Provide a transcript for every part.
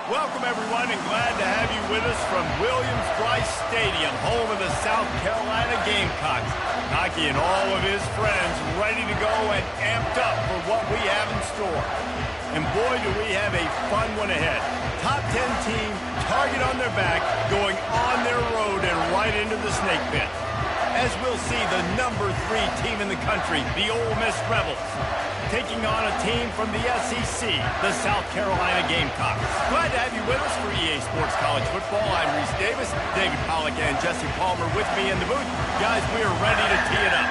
Welcome, everyone, and glad to have you with us from Williams-Brice Stadium, home of the South Carolina Gamecocks. Knocky and all of his friends ready to go and amped up for what we have in store. And boy, do we have a fun one ahead. Top 10 team, target on their back, going on their road and right into the snake pit. As we'll see the number 3 team in the country, the Ole Miss Rebels, taking on a team from the SEC, the South Carolina Gamecocks. Glad to have you with us for EA Sports College Football. I'm Reese Davis, David Pollack and Jesse Palmer with me in the booth. Guys, we are ready to tee it up.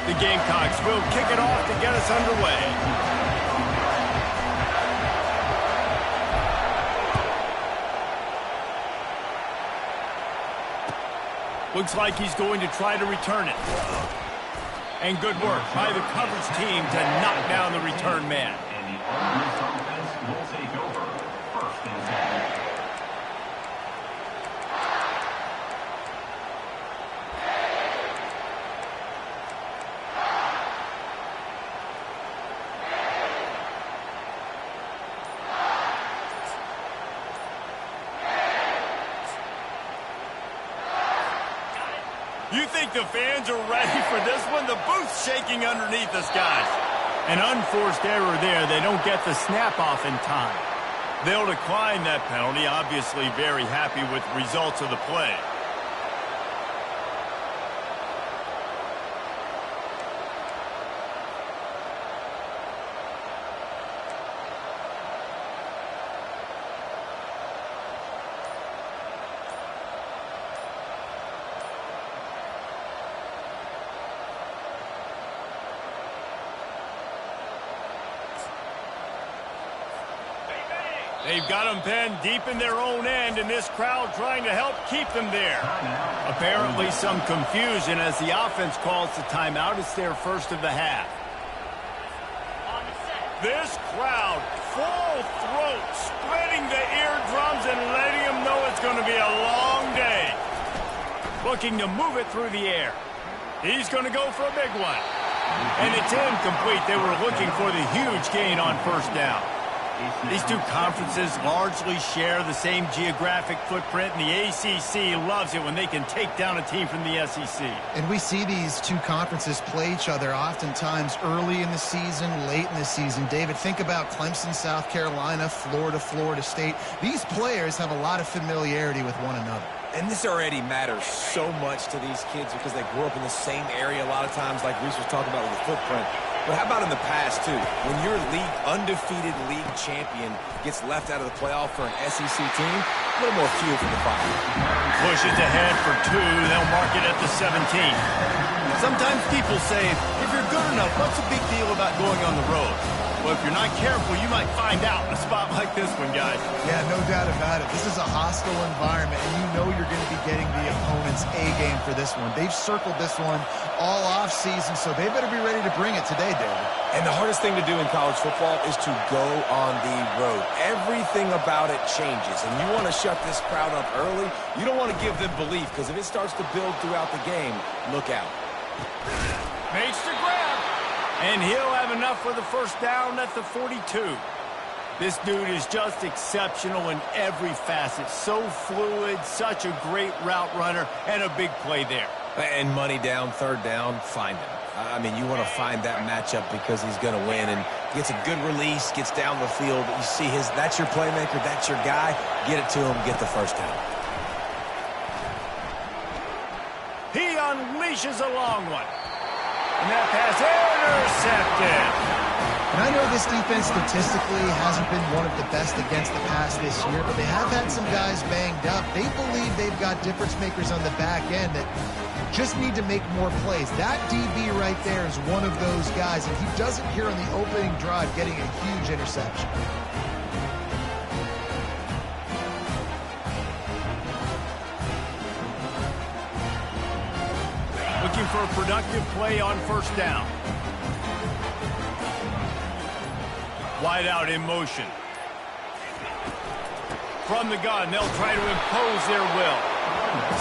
The Gamecocks will kick it off to get us underway. Looks like he's going to try to return it. And good work by the coverage team to knock down the return man. And the Ole Miss offense will take over. First and 10. You think the fans are ready for this one? The booth's shaking underneath us, guys. An unforced error there. They don't get the snap off in time. They'll decline that penalty, obviously very happy with the results of the play. They've got them penned deep in their own end, and this crowd trying to help keep them there. Apparently some confusion as the offense calls the timeout. It's their first of the half. This crowd, full throat, spreading the eardrums and letting them know it's going to be a long day. Looking to move it through the air. He's going to go for a big one. And it's incomplete. They were looking for the huge gain on first down. These two conferences largely share the same geographic footprint, and the ACC loves it when they can take down a team from the SEC. And we see these two conferences play each other oftentimes early in the season, late in the season. David, think about Clemson, South Carolina, Florida, Florida State. These players have a lot of familiarity with one another. And this already matters so much to these kids because they grew up in the same area a lot of times, like Reese was talking about with the footprint. But how about in the past, too? When your undefeated league champion gets left out of the playoff for an SEC team, a little more fuel for the fire. Pushes ahead for 2. They'll mark it at the 17. Sometimes people say, if you're good enough, what's the big deal about going on the road? Well, if you're not careful, you might find out in a spot like this one, guys. Yeah, no doubt about it. This is a hostile environment, and you know you're going to be getting the opponent's A-game for this one. They've circled this one all off-season, so they better be ready to bring it today, David. And the hardest thing to do in college football is to go on the road. Everything about it changes, and you want to shut this crowd up early. You don't want to give them belief, because if it starts to build throughout the game, look out. Makes the grab. And he'll have enough for the first down at the 42. This dude is just exceptional in every facet. So fluid, such a great route runner, and a big play there. And money down, third down, find him. I mean, you want to find that matchup because he's going to win. And gets a good release, gets down the field. You see that's your playmaker, that's your guy. Get it to him, get the first down. He unleashes a long one. And that pass intercepted. And I know this defense statistically hasn't been one of the best against the pass this year, but they have had some guys banged up. They believe they've got difference makers on the back end that just need to make more plays. That DB right there is one of those guys, and he does it here on the opening drive, getting a huge interception. Looking for a productive play on first down. Wide out in motion. From the gun, they'll try to impose their will.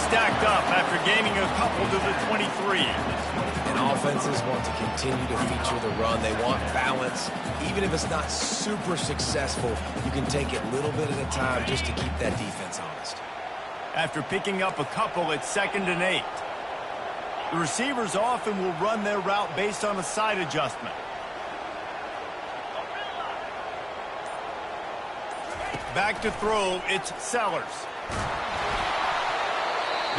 Stacked up after gaining a couple to the 23. And offenses want to continue to feature the run. They want balance. Even if it's not super successful, you can take it little bit at a time just to keep that defense honest. After picking up a couple at 2nd and 8. The receivers often will run their route based on a side adjustment. Back to throw, it's Sellers.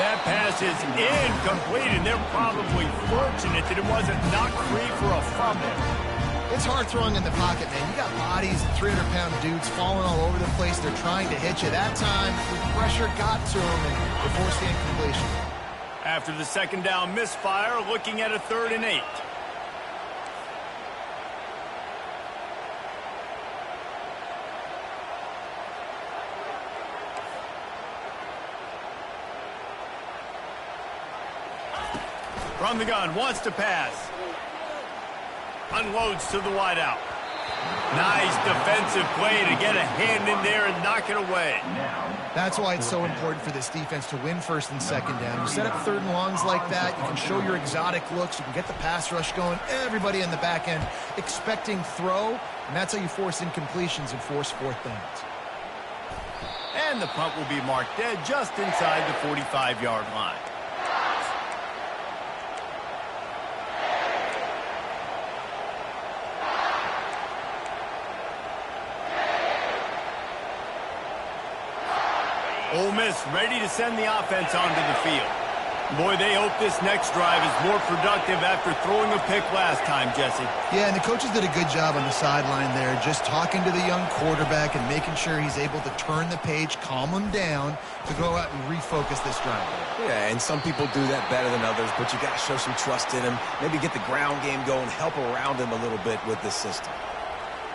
That pass is incomplete, and they're probably fortunate that it wasn't knocked free for a fumble. It's hard throwing in the pocket, man. You got bodies, 300-pound dudes falling all over the place. They're trying to hit you. That time, the pressure got to them, and they forced the incompletion. After the 2nd down misfire, looking at a 3rd and 8. From the gun, wants to pass. Unloads to the wideout. Nice defensive play to get a hand in there and knock it away. That's why it's so important for this defense to win 1st and 2nd down. You set up 3rd and longs like that, you can show your exotic looks, you can get the pass rush going, everybody in the back end expecting throw, and that's how you force incompletions and force 4th downs. And the punt will be marked dead just inside the 45-yard line. Ole Miss ready to send the offense onto the field. Boy, they hope this next drive is more productive after throwing a pick last time, Jesse. Yeah, and the coaches did a good job on the sideline there, just talking to the young quarterback and making sure he's able to turn the page, calm him down, to go out and refocus this drive. Yeah, and some people do that better than others, but you got to show some trust in him, maybe get the ground game going, help around him a little bit with this system.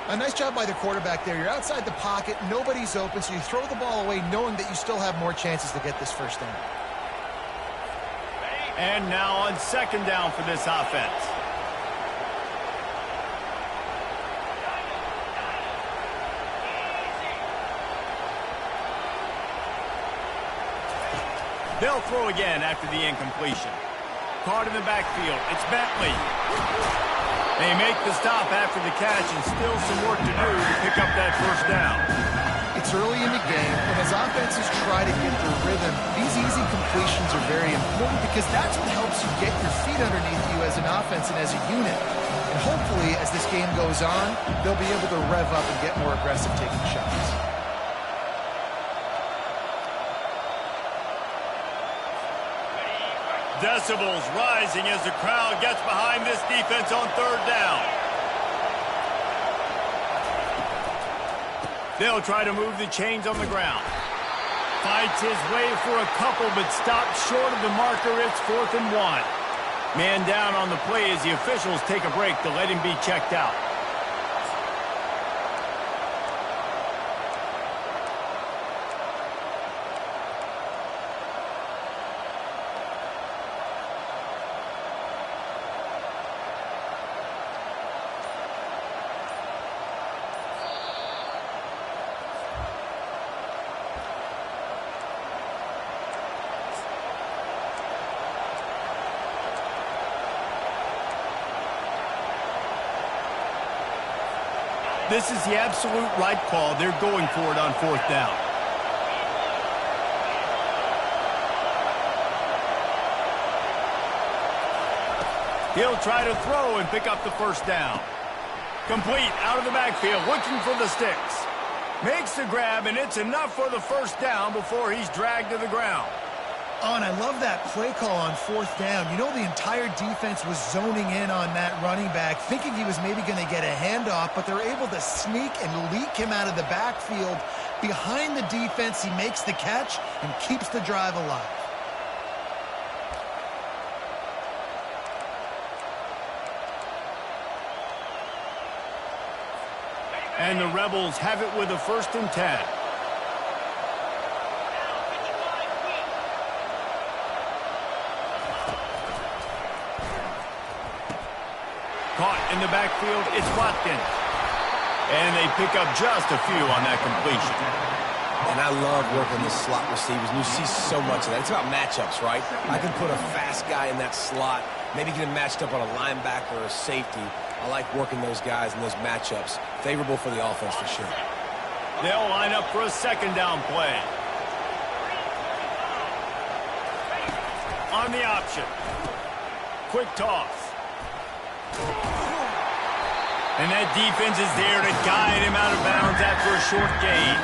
A nice job by the quarterback there. You're outside the pocket, nobody's open, so you throw the ball away knowing that you still have more chances to get this 1st down. And now on 2nd down for this offense. They'll throw again after the incompletion. Caught in the backfield. It's Bentley. They make the stop after the catch, and still some work to do to pick up that 1st down. It's early in the game, and as offenses try to get their rhythm, these easy completions are very important because that's what helps you get your feet underneath you as an offense and as a unit. And hopefully, as this game goes on, they'll be able to rev up and get more aggressive taking shots. Decibels rising as the crowd gets behind this defense on 3rd down. They'll try to move the chains on the ground. Fights his way for a couple, but stops short of the marker. It's 4th and 1. Man down on the play as the officials take a break to let him be checked out. This is the absolute right call. They're going for it on 4th down. He'll try to throw and pick up the 1st down. Complete out of the backfield, looking for the sticks. Makes the grab, and it's enough for the 1st down before he's dragged to the ground. Oh, and I love that play call on 4th down. You know, the entire defense was zoning in on that running back, thinking he was maybe going to get a handoff, but they're able to sneak and leak him out of the backfield. Behind the defense, he makes the catch and keeps the drive alive. And the Rebels have it with a 1st and 10. Caught in the backfield, it's Watkins. And they pick up just a few on that completion. And I love working the slot receivers. And you see so much of that. It's about matchups, right? I can put a fast guy in that slot, maybe get him matched up on a linebacker or a safety. I like working those guys in those matchups. Favorable for the offense for sure. They'll line up for a second down play. On the option. Quick toss. And that defense is there to guide him out of bounds after a short gain.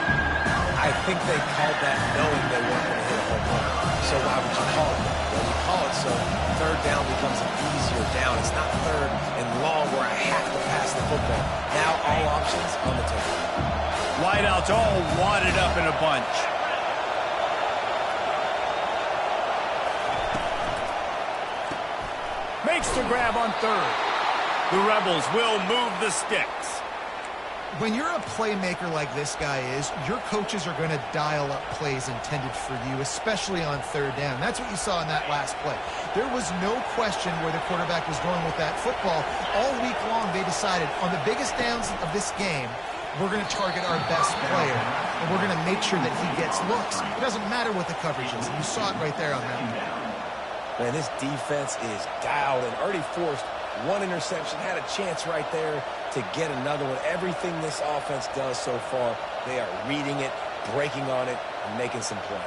I think they called that knowing they weren't going to hit a home run. So why would you call it? Well, you call it so third down becomes an easier down. It's not third and long where I have to pass the football. Now all options on the table. Wideouts all wadded up in a bunch. Makes the grab on third. The Rebels will move the sticks. When you're a playmaker like this guy is, your coaches are going to dial up plays intended for you, especially on third down. That's what you saw in that last play. There was no question where the quarterback was going with that football. All week long, they decided on the biggest downs of this game, we're going to target our best player, and we're going to make sure that he gets looks. It doesn't matter what the coverage is. You saw it right there on that one. Man, this defense is dialed and already forced one interception, had a chance right there to get another one. Everything this offense does so far, they are reading it, breaking on it, and making some plays.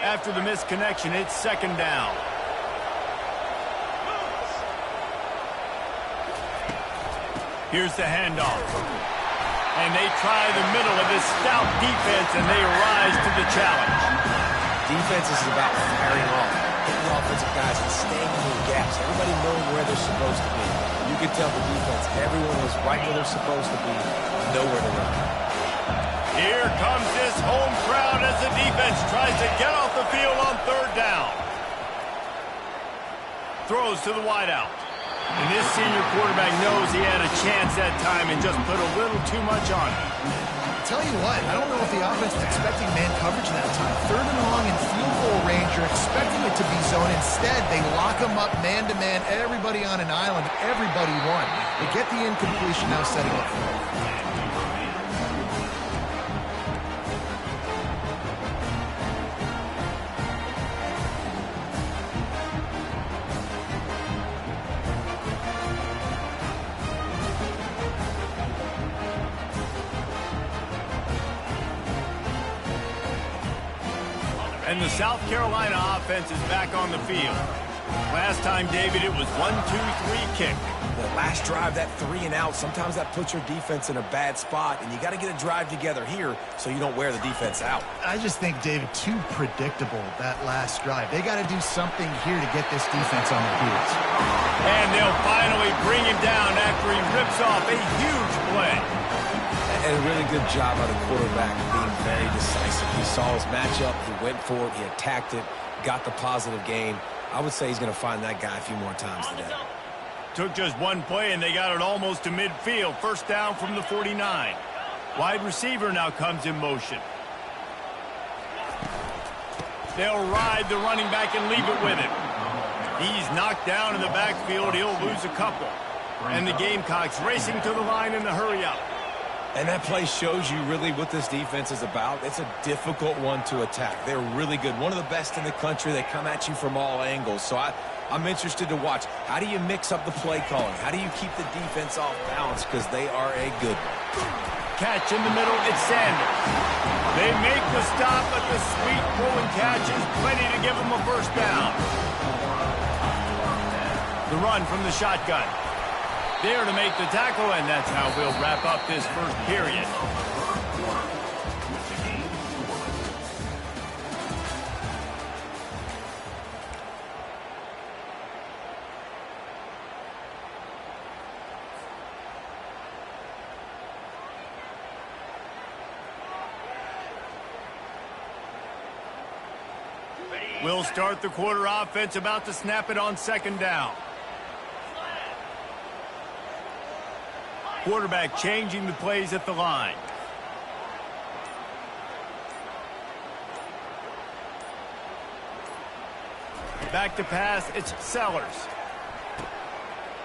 After the misconnection, it's second down. Here's the handoff. And they try the middle of this stout defense, and they rise to the challenge. Defense is about firing off, hitting the offensive guys and staying in those gaps. Everybody knowing where they're supposed to be. You can tell the defense, everyone was right where they're supposed to be, nowhere to run. Here comes this home crowd as the defense tries to get off the field on third down. Throws to the wideout. And this senior quarterback knows he had a chance that time and just put a little too much on it. Tell you what, I don't know if the offense was expecting man coverage that time. Third and long in field goal range, you're expecting it to be zone. Instead, they lock them up man-to-man, everybody on an island, everybody won. They get the incompletion now setting up for it. And the South Carolina offense is back on the field. Last time, David, it was 1-2-3 kick. The last drive, that 3 and out, sometimes that puts your defense in a bad spot, and you got to get a drive together here so you don't wear the defense out. I just think, David, too predictable, that last drive. They got to do something here to get this defense on their heels. And they'll finally bring him down after he rips off a huge play. And a really good job by the quarterback being very decisive. He saw his matchup, he went for it, he attacked it, got the positive gain. I would say he's going to find that guy a few more times today. Took just one play, and they got it almost to midfield. First down from the 49. Wide receiver now comes in motion. They'll ride the running back and leave it with him. He's knocked down in the backfield. He'll lose a couple. And the Gamecocks racing to the line in the hurry-up. And that play shows you really what this defense is about. It's a difficult one to attack. They're really good. One of the best in the country. They come at you from all angles. So I'm interested to watch. How do you mix up the play calling? How do you keep the defense off balance? Because they are a good one. Catch in the middle. It's Sanders. They make the stop, but the sweet pulling catch is plenty to give them a first down. The run from the shotgun. There to make the tackle, and that's how we'll wrap up this first period. We'll start the quarter offense, about to snap it on second down. Quarterback changing the plays at the line. Back to pass, it's Sellers.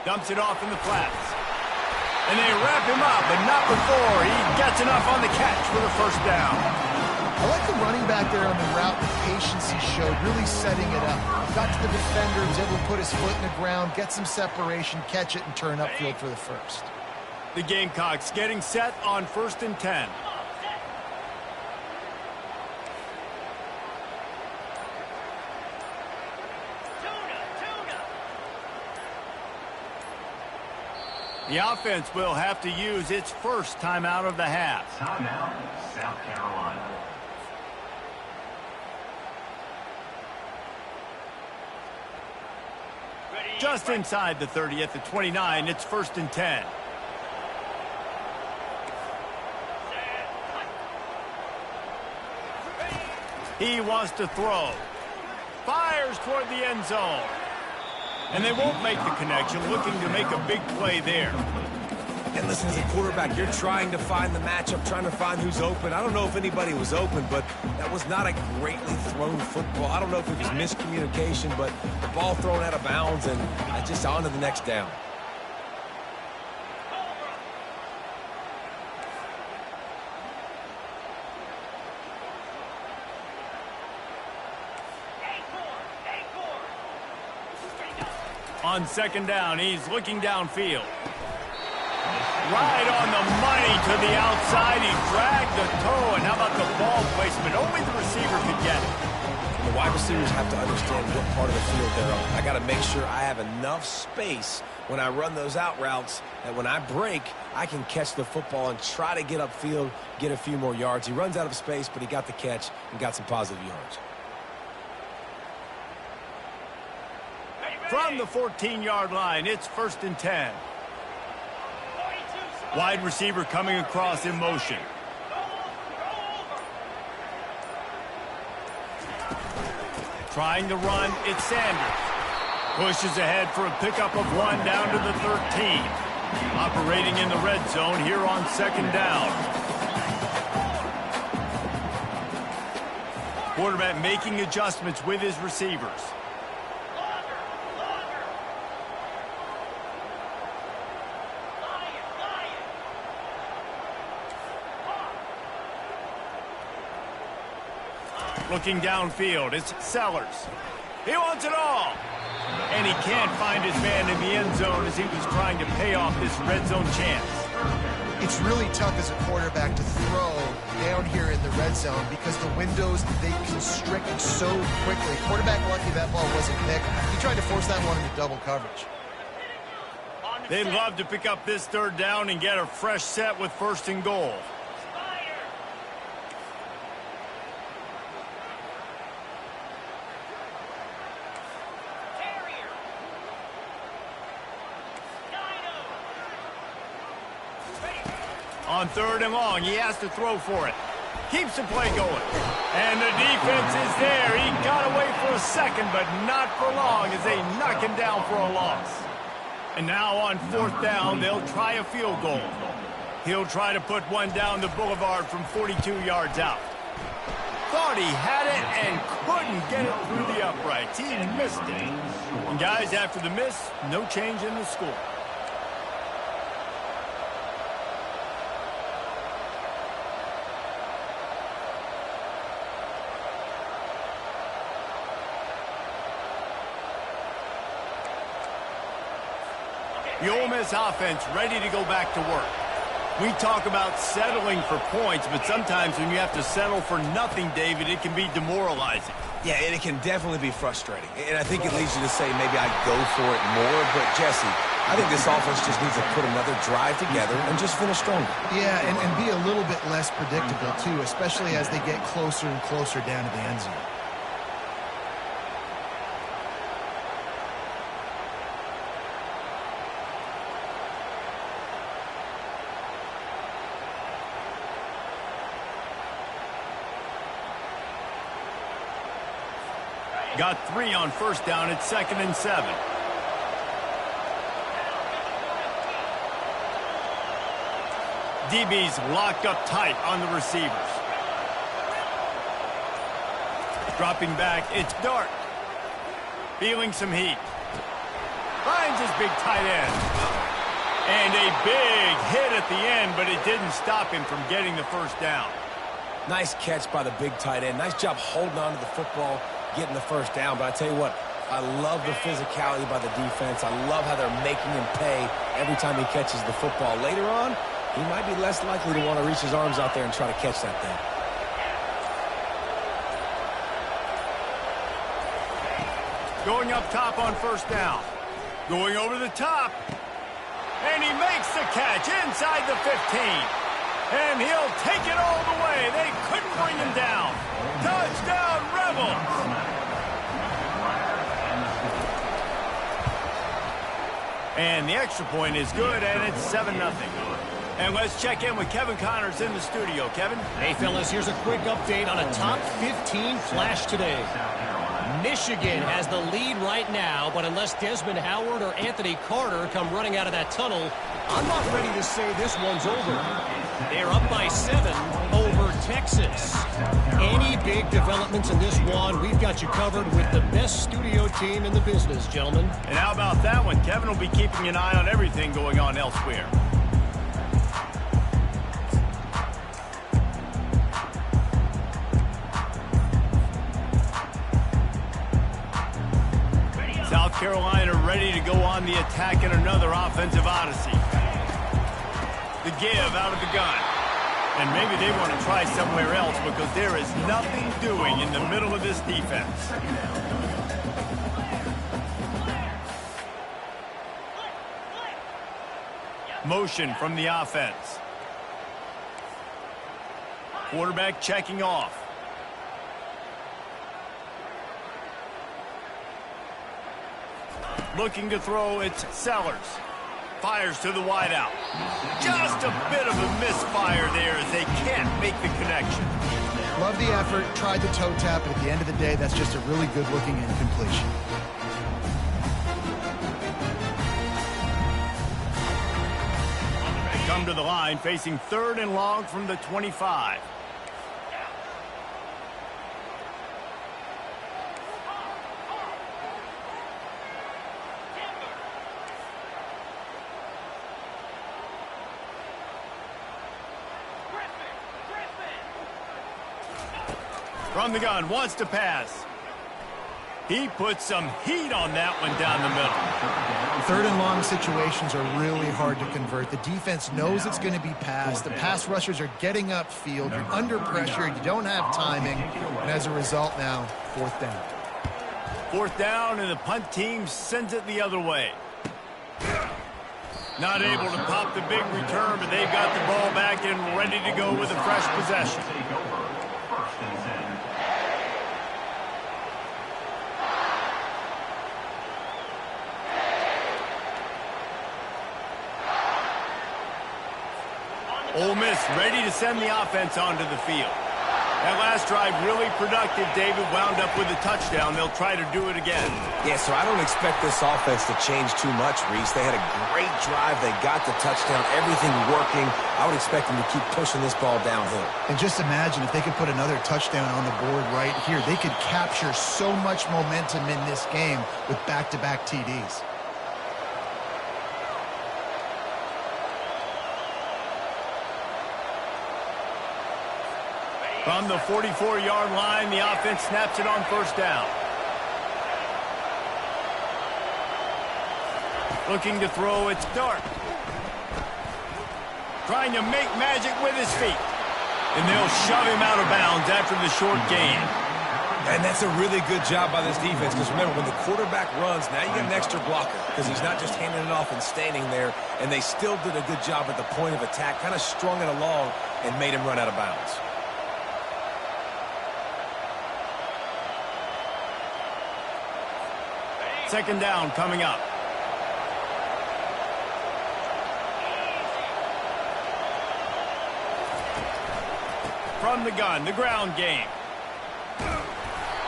Dumps it off in the flats. And they wrap him up, but not before he gets enough on the catch for the first down. I like the running back there on the route, the patience he showed, really setting it up. Got to the defender, was able to put his foot in the ground, get some separation, catch it, and turn upfield for the first. The Gamecocks getting set on 1st and 10. The offense will have to use its first timeout of the half. Timeout, South Carolina. Just inside the 30 at the 29, it's 1st and 10. He wants to throw. Fires toward the end zone. And they won't make the connection, looking to make a big play there. And listen, as a quarterback, you're trying to find the matchup, trying to find who's open. I don't know if anybody was open, but that was not a greatly thrown football. I don't know if it was miscommunication, but the ball thrown out of bounds and just on to the next down. On 2nd down, he's looking downfield. Right on the money to the outside. He dragged the toe, and how about the ball placement? Only the receiver could get it. The wide receivers have to understand what part of the field they're on. I got to make sure I have enough space when I run those out routes that when I break, I can catch the football and try to get upfield, get a few more yards. He runs out of space, but he got the catch and got some positive yards. From the 14-yard line, it's 1st and 10. Wide receiver coming across in motion. Trying to run, it's Sanders. Pushes ahead for a pickup of 1 down to the 13. Operating in the red zone here on 2nd down. Quarterback making adjustments with his receivers. Looking downfield, it's Sellers. He wants it all. And he can't find his man in the end zone as he was trying to pay off this red zone chance. It's really tough as a quarterback to throw down here in the red zone because the windows, they constrict so quickly. Quarterback lucky that ball wasn't picked. He tried to force that one into double coverage. They'd love to pick up this 3rd down and get a fresh set with 1st and goal. On 3rd and long, he has to throw for it. Keeps the play going. And the defense is there. He got away for a second, but not for long as they knock him down for a loss. And now on 4th down, they'll try a field goal. He'll try to put one down the boulevard from 42 yards out. Thought he had it and couldn't get it through the uprights. He missed it. And guys, after the miss, no change in the score. The Ole Miss offense ready to go back to work. We talk about settling for points, but sometimes when you have to settle for nothing, David, it can be demoralizing. Yeah, and it can definitely be frustrating. And I think it leads you to say maybe I'd go for it more. But, Jesse, I think this offense just needs to put another drive together and just finish stronger. Yeah, and be a little bit less predictable, too, especially as they get closer and closer down to the end zone. Got 3 on 1st down at 2nd and 7. DB's locked up tight on the receivers. Dropping back, it's Dart. Feeling some heat. Finds his big tight end. And a big hit at the end, but it didn't stop him from getting the first down. Nice catch by the big tight end. Nice job holding on to the football, getting the first down. But I tell you what, I love the physicality by the defense. I love how they're making him pay every time he catches the football. Later on, he might be less likely to want to reach his arms out there and try to catch that thing. Going up top on first down. Going over the top. And he makes the catch inside the 15. And he'll take it all the way. They couldn't bring him down. Touchdown, Rebels. And the extra point is good, and it's 7-0. And let's check in with Kevin Connors in the studio. Kevin? Hey, fellas, here's a quick update on a top 15 flash today. Michigan has the lead right now, but unless Desmond Howard or Anthony Carter come running out of that tunnel, I'm not ready to say this one's over. They're up by 7 over Texas. Any big developments in this one, we've got you covered with the best studio team in the business, gentlemen. And how about that one? Kevin will be keeping an eye on everything going on elsewhere. South Carolina ready to go on the attack in another offensive odyssey. The give out of the gun. And maybe they want to try somewhere else because there is nothing doing in the middle of this defense. Motion from the offense. Quarterback checking off. Looking to throw, it's Sellers. Fires to the wideout. Just a bit of a misfire there as they can't make the connection. Love the effort, tried the toe tap, but at the end of the day, that's just a really good-looking incompletion. They come to the line facing 3rd and long from the 25. From the gun, wants to pass. He puts some heat on that one down the middle. 3rd and long situations are really hard to convert. The defense knows it's going to be passed. The pass rushers are getting upfield. You're under pressure. You don't have timing. And as a result now, 4th down. 4th down, and the punt team sends it the other way. Not able to pop the big return, but they've got the ball back and ready to go with a fresh possession. Ole Miss ready to send the offense onto the field. That last drive really productive. David wound up with a touchdown. They'll try to do it again. Yeah, so I don't expect this offense to change too much, Reese. They had a great drive. They got the touchdown. Everything working. I would expect them to keep pushing this ball downhill. And just imagine if they could put another touchdown on the board right here. They could capture so much momentum in this game with back-to-back TDs. From the 44-yard line, the offense snaps it on 1st down. Looking to throw, it's Dart. Trying to make magic with his feet. And they'll shove him out of bounds after the short gain. And that's a really good job by this defense because remember, when the quarterback runs, now you get an extra blocker because he's not just handing it off and standing there. And they still did a good job at the point of attack, kind of strung it along and made him run out of bounds. Second down coming up. From the gun, the ground game.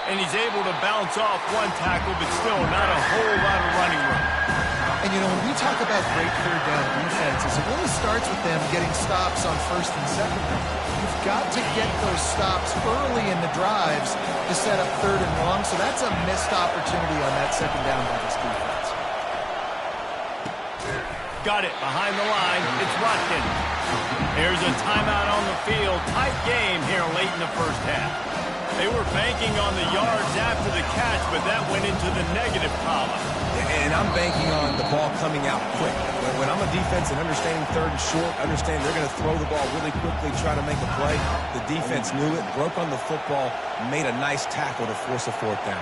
And he's able to bounce off one tackle, but still not a whole lot of running room. And, you know, when we talk about great third down defenses, it really starts with them getting stops on first and second down. You've got to get those stops early in the drives to set up third and long, so that's a missed opportunity on that second down by this defense. Got it behind the line. It's Watkins. Here's a timeout on the field. Tight game here late in the first half. They were banking on the yards after the catch, but that went into the negative column. And I'm banking on the ball coming out quick. When I'm a defense and understanding third and short, understand they're going to throw the ball really quickly, try to make a play. The defense knew it, broke on the football, made a nice tackle to force a fourth down.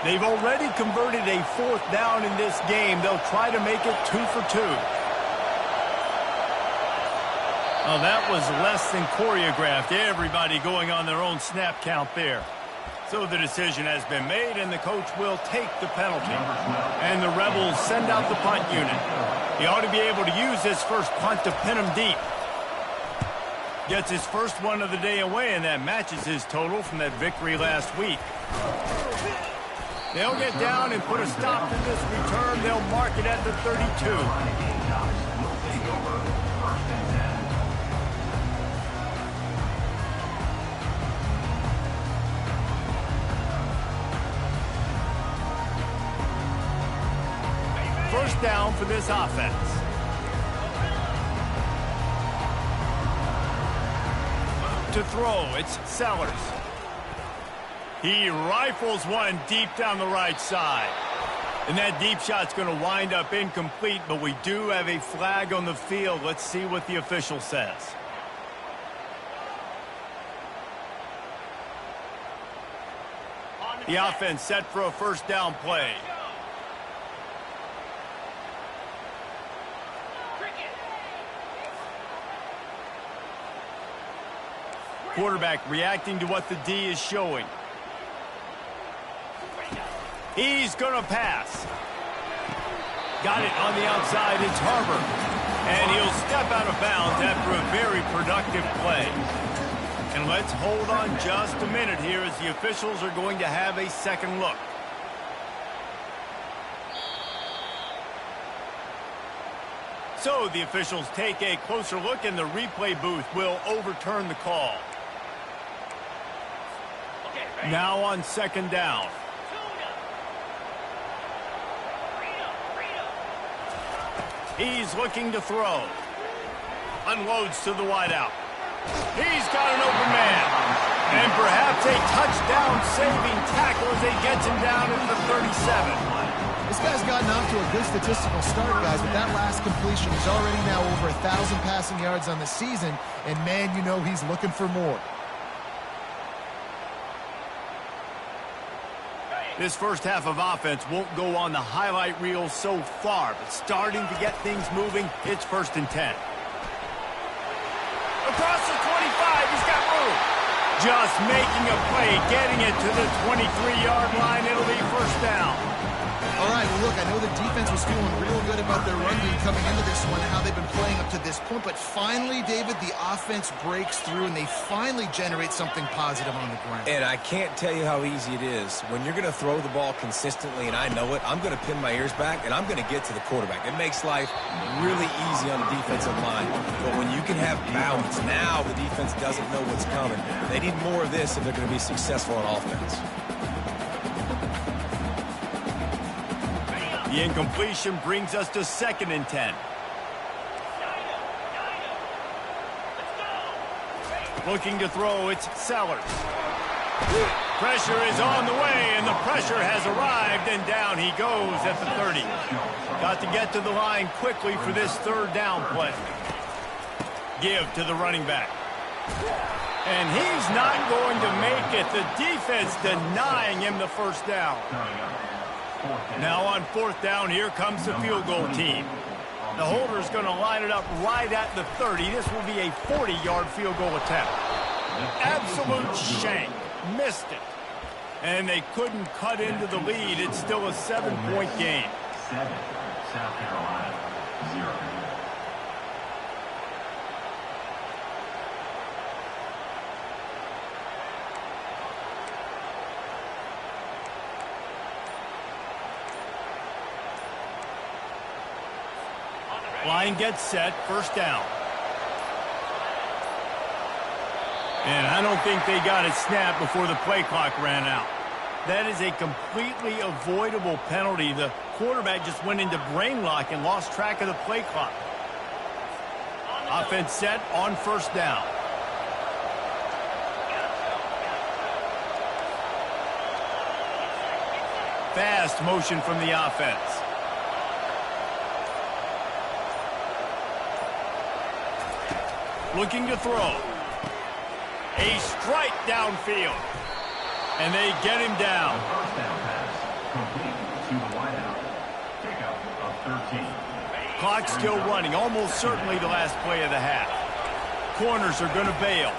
They've already converted a fourth down in this game. They'll try to make it 2 for 2. Oh, that was less than choreographed. Everybody going on their own snap count there. So the decision has been made, and the coach will take the penalty. And the Rebels send out the punt unit. He ought to be able to use this first punt to pin him deep. Gets his first one of the day away, and that matches his total from that victory last week. They'll get down and put a stop to this return. They'll mark it at the 32. First down for this offense. To throw, it's Sellers. He rifles one deep down the right side. And that deep shot's going to wind up incomplete, but we do have a flag on the field. Let's see what the official says. The offense set for a first down play. Quarterback reacting to what the D is showing. He's going to pass. Got it on the outside. It's Harbor. And he'll step out of bounds after a very productive play. And let's hold on just a minute here as the officials are going to have a second look. So the officials take a closer look, and the replay booth will overturn the call. Now on second down. He's looking to throw. Unloads to the wideout. He's got an open man. And perhaps a touchdown-saving tackle as he gets him down at the 37. This guy's gotten off to a good statistical start, guys, but that last completion is already now over 1,000 passing yards on the season, and man, you know he's looking for more. This first half of offense won't go on the highlight reel so far, but starting to get things moving, it's 1st and 10. Across the 25, he's got room. Just making a play, getting it to the 23-yard line. It'll be first down. All right, well, look, I know the defense was feeling real good about their run game coming into this one and how they've been playing up to this point, but finally, David, the offense breaks through and they finally generate something positive on the ground. And I can't tell you how easy it is. When you're going to throw the ball consistently, and I know it, I'm going to pin my ears back, and I'm going to get to the quarterback. It makes life really easy on the defensive line. But when you can have balance, now the defense doesn't know what's coming. They need more of this if they're going to be successful on offense. The incompletion brings us to 2nd and 10. Looking to throw, it's Sellers. Pressure is on the way, and the pressure has arrived, and down he goes at the 30. Got to get to the line quickly for this third down play. Give to the running back. And he's not going to make it. The defense denying him the first down. Now on 4th down, here comes the field goal team. The holder's going to line it up right at the 30. This will be a 40-yard field goal attempt. Absolute shank. Missed it. And they couldn't cut into the lead. It's still a 7-point game. 7, South Carolina, 0. Line gets set, first down. And I don't think they got it snapped before the play clock ran out. That is a completely avoidable penalty. The quarterback just went into brain lock and lost track of the play clock. Offense set on first down. Fast motion from the offense. Looking to throw. A strike downfield. And they get him down. First down pass, complete to the wideout. Pickup of 13. Clock still running, almost certainly the last play of the half. Corners are going to bail.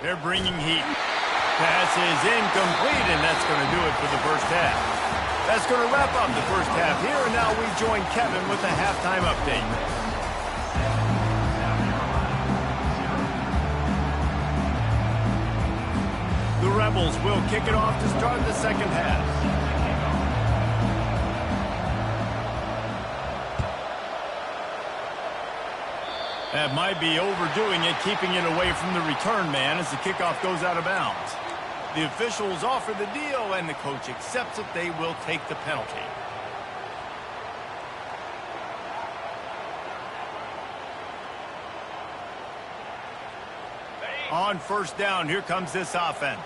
They're bringing heat. Pass is incomplete, and that's going to do it for the first half. That's going to wrap up the first half here, and now we join Kevin with the halftime update. The Rebels will kick it off to start the second half. That might be overdoing it, keeping it away from the return man as the kickoff goes out of bounds. The officials offer the deal, and the coach accepts it. They will take the penalty. On first down, here comes this offense.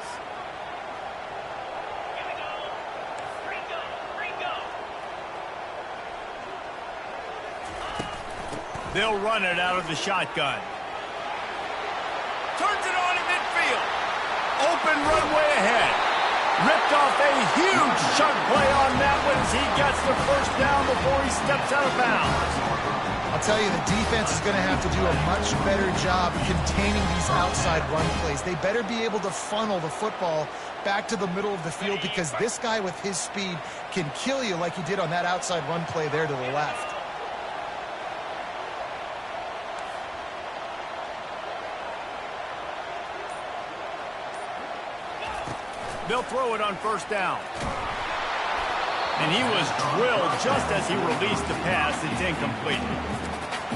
They'll run it out of the shotgun. Turns it on in midfield. Open runway ahead. Ripped off a huge chunk play on that one as he gets the first down before he steps out of bounds. I'll tell you, the defense is going to have to do a much better job containing these outside run plays. They better be able to funnel the football back to the middle of the field because this guy with his speed can kill you like he did on that outside run play there to the left. They'll throw it on first down. And he was drilled just as he released the pass. It's incomplete.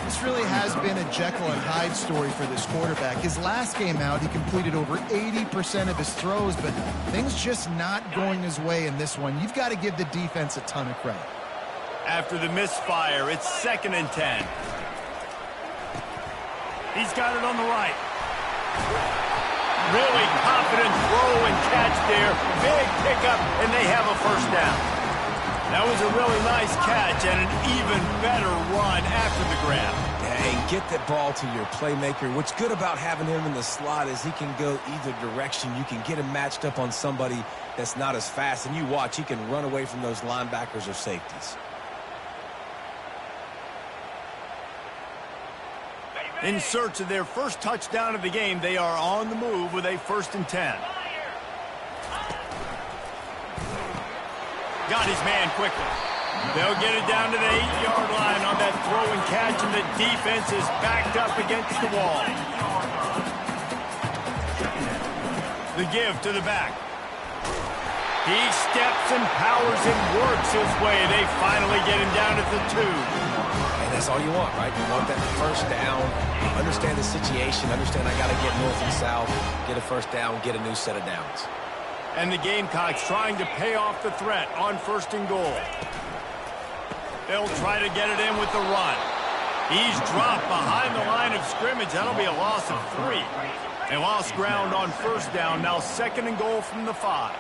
This really has been a Jekyll and Hyde story for this quarterback. His last game out, he completed over 80% of his throws, but things just not going his way in this one. You've got to give the defense a ton of credit. After the misfire, it's 2nd and 10. He's got it on the right. Really confident throw and catch there. Big pickup, and they have a first down. That was a really nice catch and an even better run after the grab. And get that ball to your playmaker. What's good about having him in the slot is he can go either direction. You can get him matched up on somebody that's not as fast, and you watch, he can run away from those linebackers or safeties. In search of their first touchdown of the game, they are on the move with a 1st and 10. Got his man quickly. They'll get it down to the 8-yard line on that throw and catch, and the defense is backed up against the wall. The give to the back. He steps and powers and works his way. They finally get him down at the 2. And that's all you want, right? You want that first down. Understand the situation. Understand I got to get north and south. Get a first down. Get a new set of downs. And the Gamecocks trying to pay off the threat on 1st and goal. They'll try to get it in with the run. He's dropped behind the line of scrimmage. That'll be a loss of 3. They lost ground on first down. Now 2nd and goal from the 5.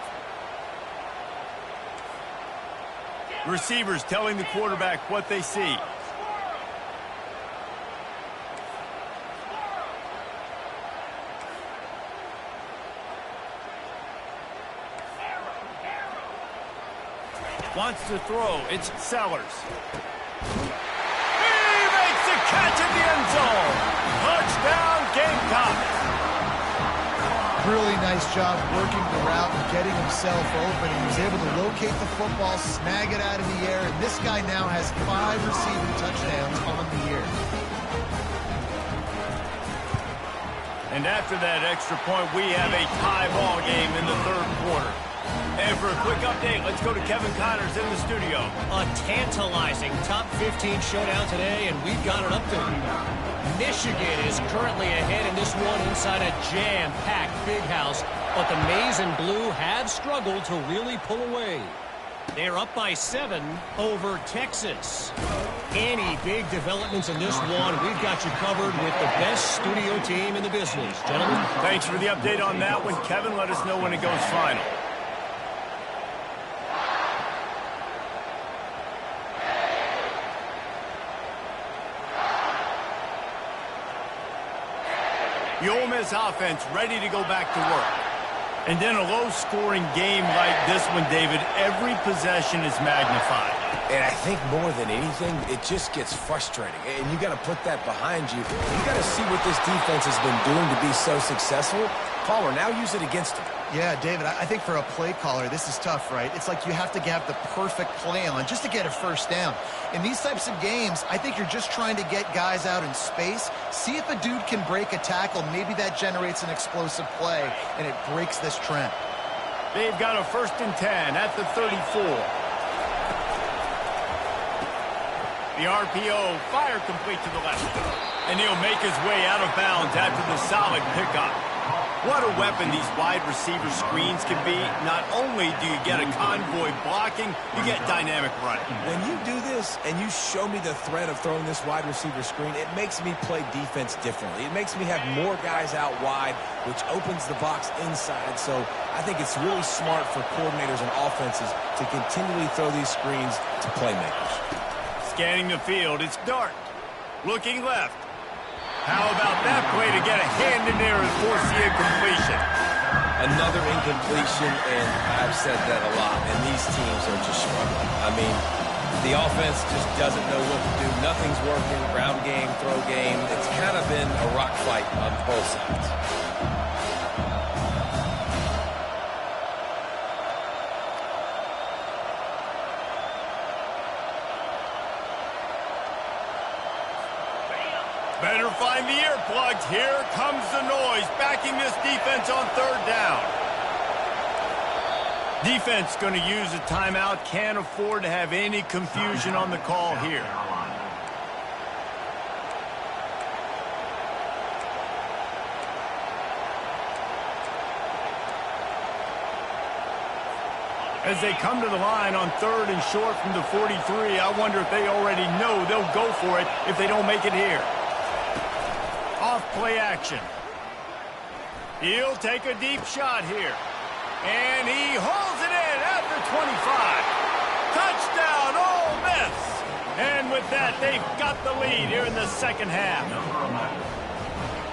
Receivers telling the quarterback what they see. Wants to throw. It's Sellers. He makes a catch in the end zone. Touchdown, Gamecocks. Really nice job working the route and getting himself open. He was able to locate the football, snag it out of the air, and this guy now has 5 receiving touchdowns on the year. And after that extra point, we have a tie ball game in the 3rd quarter. And for a quick update, let's go to Kevin Connors in the studio. A tantalizing top 15 showdown today, and we've got an update. Michigan is currently ahead in this one inside a jam-packed Big House, but the Maize and Blue have struggled to really pull away. They're up by 7 over Texas. Any big developments in this one, we've got you covered with the best studio team in the business. Gentlemen. Thanks for the update on that one, Kevin. Let us know when it goes final. The Ole Miss offense ready to go back to work. And then a low-scoring game like this one, David, every possession is magnified. And I think more than anything, it just gets frustrating. And you got to put that behind you. You got to see what this defense has been doing to be so successful. Caller, now use it against them. Yeah, David, I think for a play caller, this is tough, right? It's like you have to have the perfect play on just to get a first down. In these types of games, I think you're just trying to get guys out in space, see if a dude can break a tackle. Maybe that generates an explosive play, and it breaks this trend. They've got a 1st and 10 at the 34. The RPO, fire complete to the left. And he'll make his way out of bounds after the solid pickup. What a weapon these wide receiver screens can be. Not only do you get a convoy blocking, you get dynamic running. When you do this and you show me the threat of throwing this wide receiver screen, it makes me play defense differently. It makes me have more guys out wide, which opens the box inside. So I think it's really smart for coordinators and offenses to continually throw these screens to playmakers. Scanning the field, it's Dart. Looking left. How about that play to get a hand in there and force the incompletion? Another incompletion, and I've said that a lot, and these teams are just struggling. I mean, the offense just doesn't know what to do. Nothing's working. Ground game, throw game. It's kind of been a rock fight on both sides. Better find the earplugs. Here comes the noise, backing this defense on 3rd down. Defense going to use a timeout. Can't afford to have any confusion on the call here. As they come to the line on 3rd and short from the 43, I wonder if they already know they'll go for it if they don't make it here. Off play action. He'll take a deep shot here. And he hauls it in at the 25. Touchdown, Ole Miss. And with that, they've got the lead here in the 2nd half.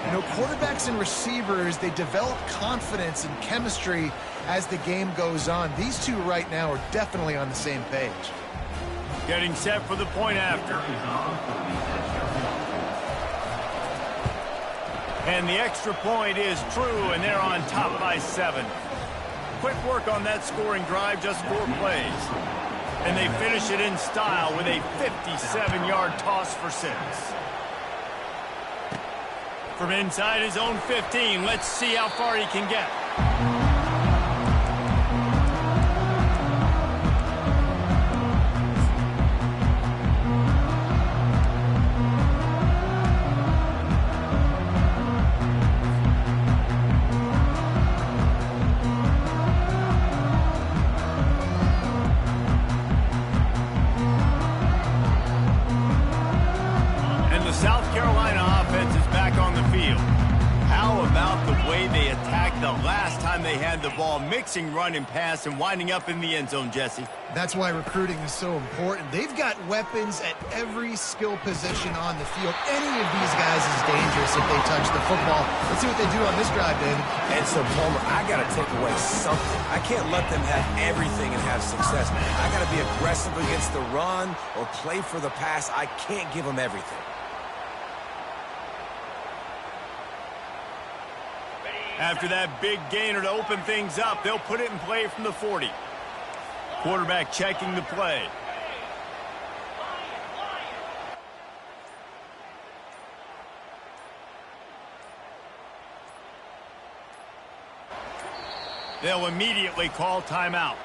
You know, quarterbacks and receivers, they develop confidence and chemistry as the game goes on. These two right now are definitely on the same page. Getting set for the point after. And the extra point is true, and they're on top by 7. Quick work on that scoring drive, just 4 plays. And they finish it in style with a 57-yard toss for 6. From inside his own 15, let's see how far he can get. South Carolina offense is back on the field. How about the way they attacked the last time they had the ball, mixing run and pass and winding up in the end zone, Jesse? That's why recruiting is so important. They've got weapons at every skill position on the field. Any of these guys is dangerous if they touch the football. Let's see what they do on this drive, David. And so, Palmer, I got to take away something. I can't let them have everything and have success. I got to be aggressive against the run or play for the pass. I can't give them everything. After that big gainer to open things up, they'll put it in play from the 40. Quarterback checking the play. They'll immediately call timeout.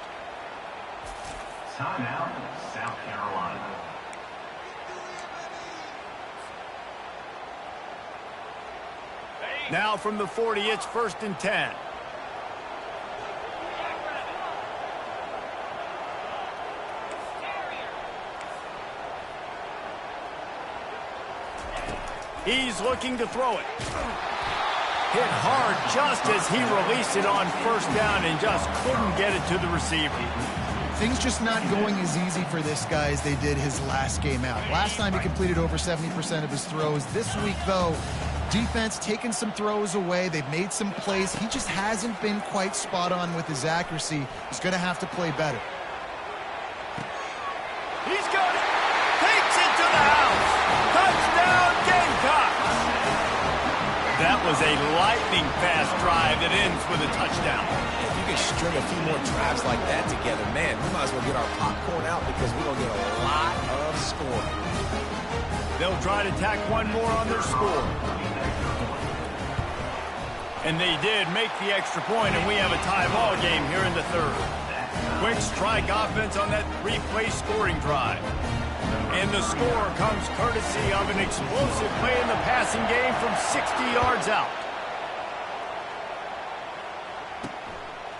Timeout, South Carolina. Now from the 40, it's 1st and 10. He's looking to throw it. Hit hard just as he released it on 1st down and just couldn't get it to the receiver. Things just not going as easy for this guy as they did his last game out. Last time he completed over 70% of his throws. This week, though, defense taking some throws away. They've made some plays. He just hasn't been quite spot on with his accuracy. He's going to have to play better. He's got it. Takes it to the house. Touchdown, Gamecocks. That was a lightning-fast drive that ends with a touchdown. If you can string a few more drives like that together, man, we might as well get our popcorn out because we're going to get a lot of scoring. They'll try to tack one more on their score. And they did make the extra point, and we have a tie ball game here in the 3rd. Quick strike offense on that 3-play scoring drive. And the score comes courtesy of an explosive play in the passing game from 60 yards out.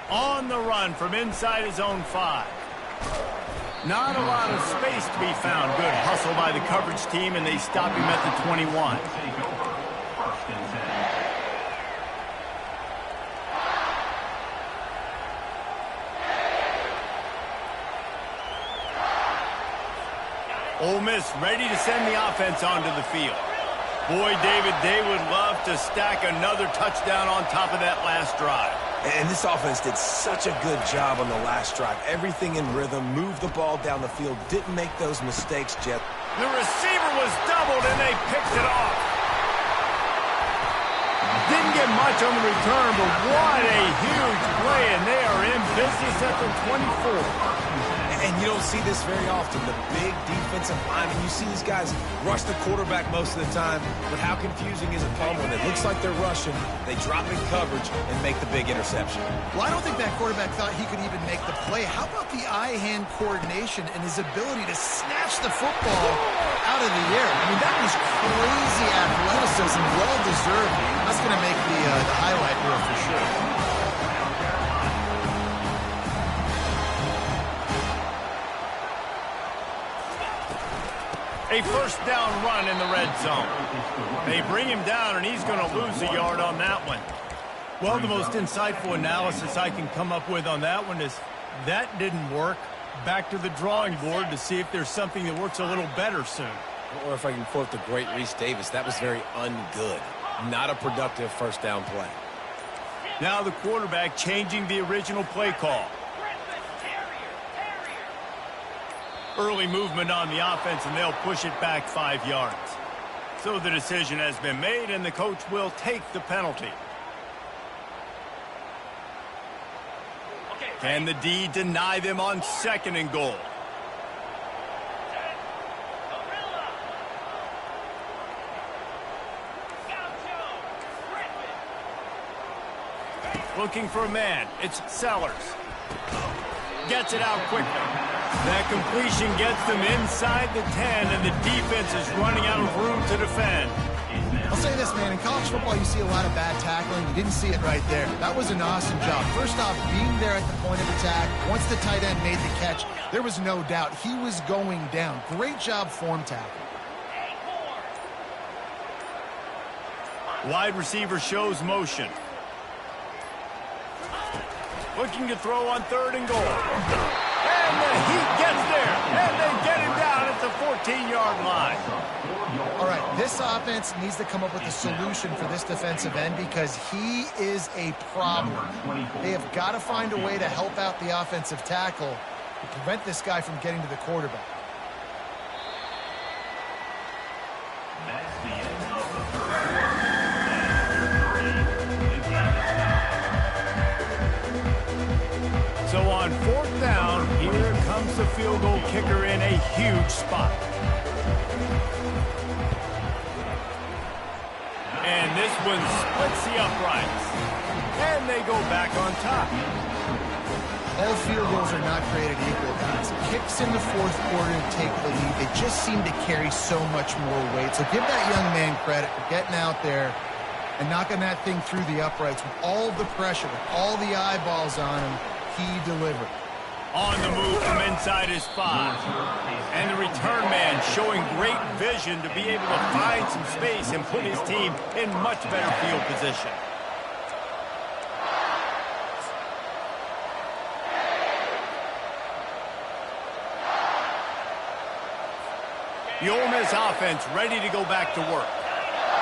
On the run from inside his own 5. Not a lot of space to be found. Good hustle by the coverage team, and they stop him at the 21. Take over, 1st and 10. Ole Miss ready to send the offense onto the field. Boy, David, they would love to stack another touchdown on top of that last drive. And this offense did such a good job on the last drive. Everything in rhythm, moved the ball down the field, didn't make those mistakes, Jeff. The receiver was doubled, and they picked it off. Didn't get much on the return, but what a huge play, and they are in business at the 24. And you don't see this very often, the big defensive linemen. You see these guys rush the quarterback most of the time, but how confusing is it, Palmer, when it looks like they're rushing, they drop in coverage and make the big interception? Well, I don't think that quarterback thought he could even make the play. How about the eye-hand coordination and his ability to snatch the football out of the air? I mean, that was crazy athleticism, well-deserved. That's going to make the highlight reel for sure. A 1st down run in the red zone. They bring him down, and he's going to lose a yard on that one. Well, the most insightful analysis I can come up with on that one is that didn't work. Back to the drawing board to see if there's something that works a little better soon. Or if I can quote the great Reese Davis, that was very ungood. Not a productive 1st down play. Now the quarterback changing the original play call. Early movement on the offense, and they'll push it back 5 yards. So the decision has been made, and the coach will take the penalty. Can the D deny them on 2nd and goal? Looking for a man. It's Sellers. Gets it out quickly. That completion gets them inside the 10, and the defense is running out of room to defend. I'll say this, man. In college football, you see a lot of bad tackling. You didn't see it right there. That was an awesome job. First off, being there at the point of attack. Once the tight end made the catch, there was no doubt he was going down. Great job form tackle. Wide receiver shows motion. Looking to throw on 3rd and goal. And he gets there. And they get him down at the 14-yard line. All right, this offense needs to come up with a solution for this defensive end because he is a problem. They have got to find a way to help out the offensive tackle to prevent this guy from getting to the quarterback. That's the end of the 3rd. So on 4th down, here comes the field goal kicker in a huge spot. And this one splits the uprights. And they go back on top. All field goals are not created equal, guys. Kicks in the fourth quarter to take the lead, they just seem to carry so much more weight. So give that young man credit for getting out there and knocking that thing through the uprights with all the pressure, with all the eyeballs on him. He delivered. On the move from inside his 5. And the return man showing great vision to be able to find some space and put his team in much better field position. The Ole Miss offense ready to go back to work.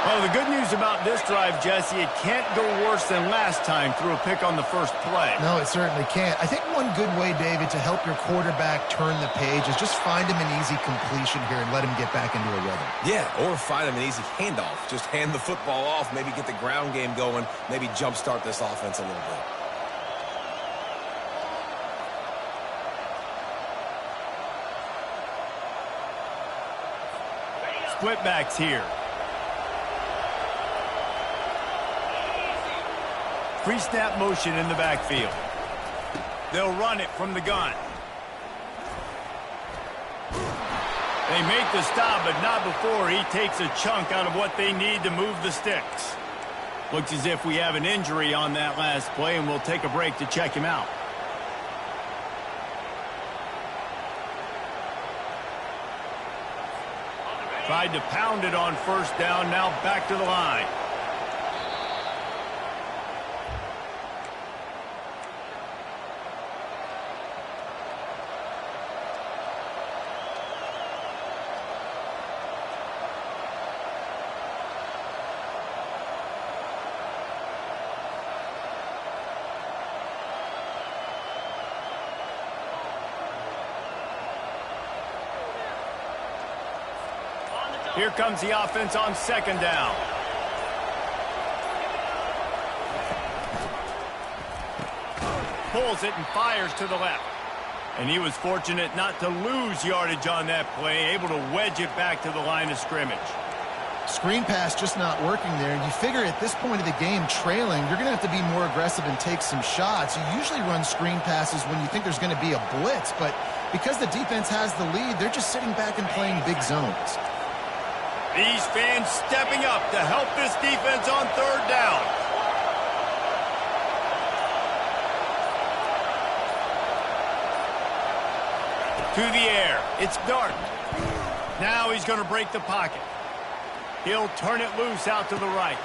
Well, the good news about this drive, Jesse, it can't go worse than last time through a pick on the first play. No, it certainly can't. I think one good way, David, to help your quarterback turn the page is just find him an easy completion here and let him get back into a rhythm. Yeah, or find him an easy handoff. Just hand the football off, maybe get the ground game going, maybe jumpstart this offense a little bit. Split backs here. Pre-snap motion in the backfield. They'll run it from the gun. They make the stop, but not before he takes a chunk out of what they need to move the sticks. Looks as if we have an injury on that last play, and we'll take a break to check him out. Tried to pound it on first down, now back to the line. Here comes the offense on second down. Pulls it and fires to the left. And he was fortunate not to lose yardage on that play, able to wedge it back to the line of scrimmage. Screen pass just not working there. You figure at this point of the game, trailing, you're going to have to be more aggressive and take some shots. You usually run screen passes when you think there's going to be a blitz, but because the defense has the lead, they're just sitting back and playing big zones. These fans stepping up to help this defense on third down. To the air. It's Dart. Now he's going to break the pocket. He'll turn it loose out to the right.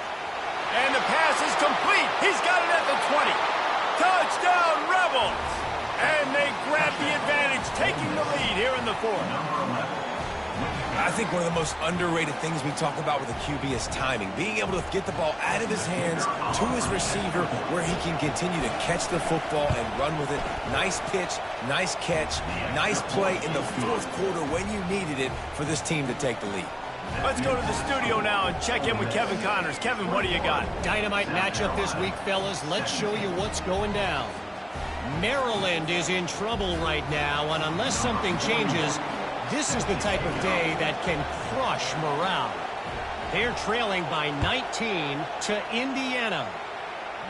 And the pass is complete. He's got it at the 20. Touchdown, Rebels! And they grab the advantage, taking the lead here in the fourth. I think one of the most underrated things we talk about with a QB is timing. Being able to get the ball out of his hands to his receiver where he can continue to catch the football and run with it. Nice pitch, nice catch, nice play in the fourth quarter when you needed it for this team to take the lead. Let's go to the studio now and check in with Kevin Connors. Kevin, what do you got? Dynamite matchup this week, fellas. Let's show you what's going down. Maryland is in trouble right now, and unless something changes, this is the type of day that can crush morale. They're trailing by 19 to Indiana.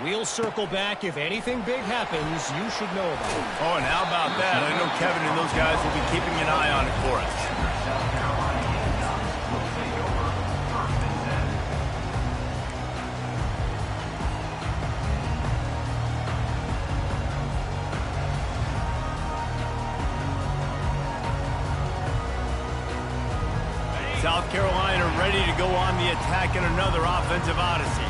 We'll circle back. If anything big happens, you should know about it. Oh, and how about that? I know Kevin and those guys will be keeping an eye on it for us. South Carolina ready to go on the attack in another offensive odyssey.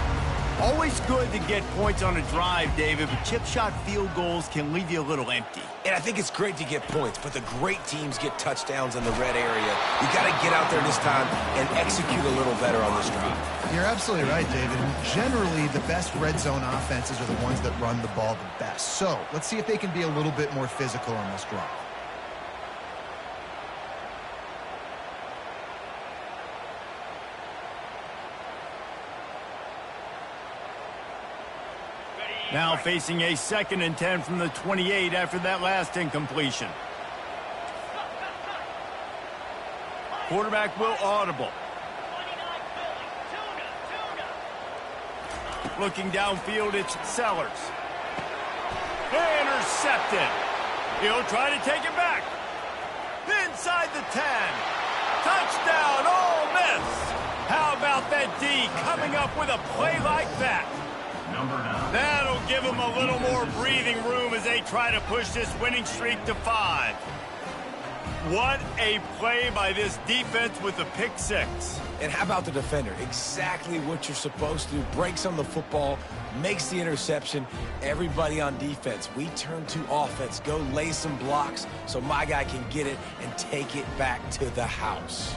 Always good to get points on a drive, David, but chip shot field goals can leave you a little empty. And I think it's great to get points, but the great teams get touchdowns in the red area. You got to get out there this time and execute a little better on this drive. You're absolutely right, David. Generally, the best red zone offenses are the ones that run the ball the best. So let's see if they can be a little bit more physical on this drive. Now facing a 2nd and 10 from the 28 after that last incompletion. Quarterback will audible. Looking downfield, it's Sellers. Intercepted. He'll try to take it back. Inside the 10. Touchdown, Ole Miss. How about that D coming up with a play like that? Number 9. That'll give them a little more breathing room as they try to push this winning streak to 5. What a play by this defense with the pick 6. And how about the defender? Exactly what you're supposed to do. Breaks on the football, makes the interception. Everybody on defense, we turn to offense. Go lay some blocks so my guy can get it and take it back to the house.